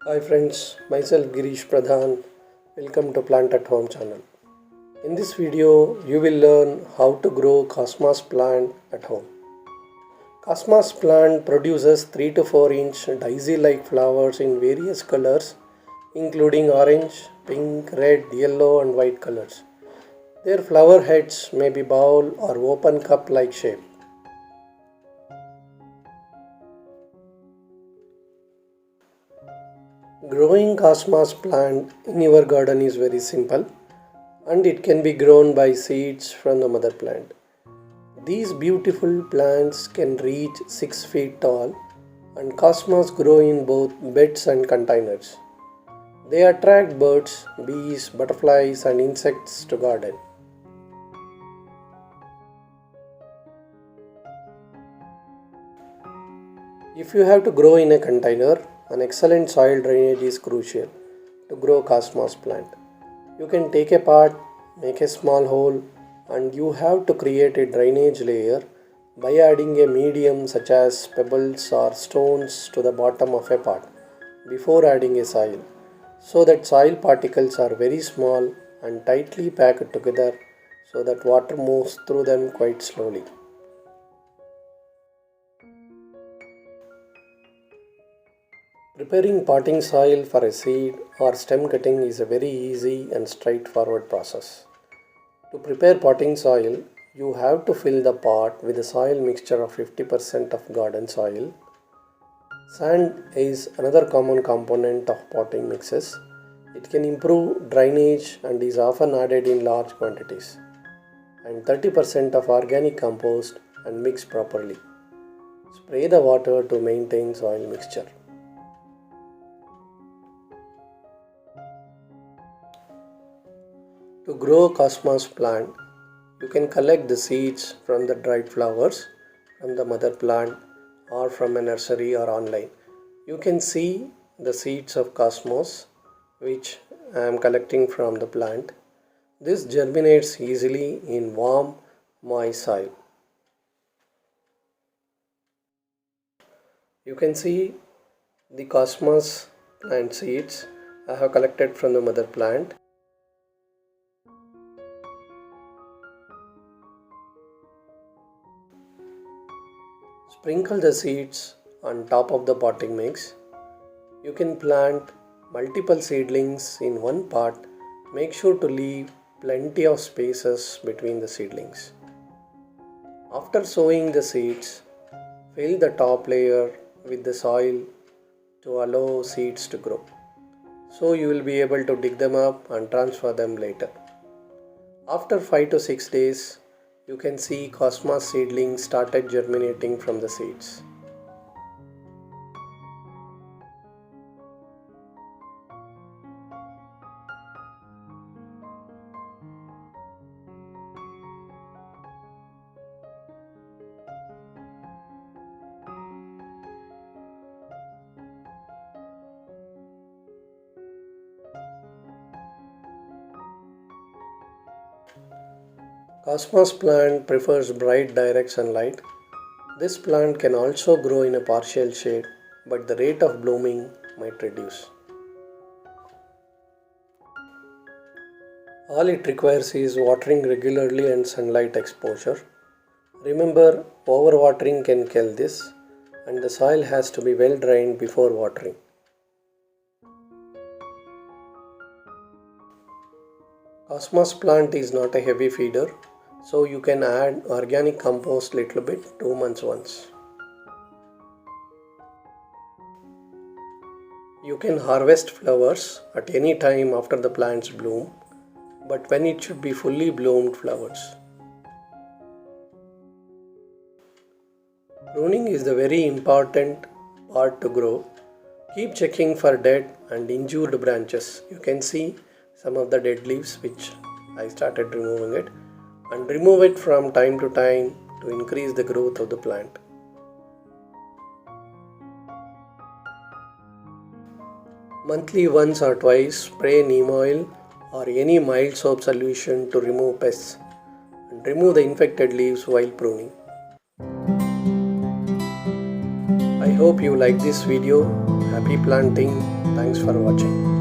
Hi friends, myself Girish Pradhan. Welcome to Plant at Home channel. In this video, you will learn how to grow Cosmos plant at home. Cosmos plant produces 3 to 4 inch daisy-like flowers in various colors, including orange, pink, red, yellow, and white colors. Their flower heads may be bowl or open cup-like shape. Growing Cosmos plant in your garden is very simple and it can be grown by seeds from the mother plant. These beautiful plants can reach 6 feet tall and cosmos grow in both beds and containers. They attract birds, bees, butterflies and insects to garden. If you have to grow in a container, an excellent soil drainage is crucial to grow cosmos plant. You can take a pot, make a small hole, and you have to create a drainage layer by adding a medium such as pebbles or stones to the bottom of a pot before adding a soil, so that soil particles are very small and tightly packed together so that water moves through them quite slowly. Preparing potting soil for a seed or stem cutting is a very easy and straightforward process. To prepare potting soil, you have to fill the pot with a soil mixture of 50% of garden soil. Sand is another common component of potting mixes. It can improve drainage and is often added in large quantities. And 30% of organic compost and mix properly. Spray the water to maintain soil mixture. To grow cosmos plant, you can collect the seeds from the dried flowers from the mother plant or from a nursery or online. You can see the seeds of cosmos which I am collecting from the plant. This germinates easily in warm, moist soil. You can see the cosmos plant seeds I have collected from the mother plant. Sprinkle the seeds on top of the potting mix. You can plant multiple seedlings in one pot. Make sure to leave plenty of spaces between the seedlings. After sowing the seeds, fill the top layer with the soil to allow seeds to grow. So you will be able to dig them up and transfer them later. After 5 to 6 days, you can see cosmos seedlings started germinating from the seeds. Cosmos plant prefers bright direct sunlight. This plant can also grow in a partial shade, but the rate of blooming might reduce. All it requires is watering regularly and sunlight exposure. Remember, overwatering can kill this, and the soil has to be well drained before watering. Cosmos plant is not a heavy feeder, so you can add organic compost little bit 2 months once. You can harvest flowers at any time after the plants bloom, but when it should be fully bloomed flowers. Pruning is the very important part to grow. Keep checking for dead and injured branches. You can see some of the dead leaves which I started removing it, and remove it from time to time to increase the growth of the plant. Monthly once or twice spray neem oil or any mild soap solution to remove pests and remove the infected leaves while pruning. I hope you like this video. Happy planting. Thanks for watching.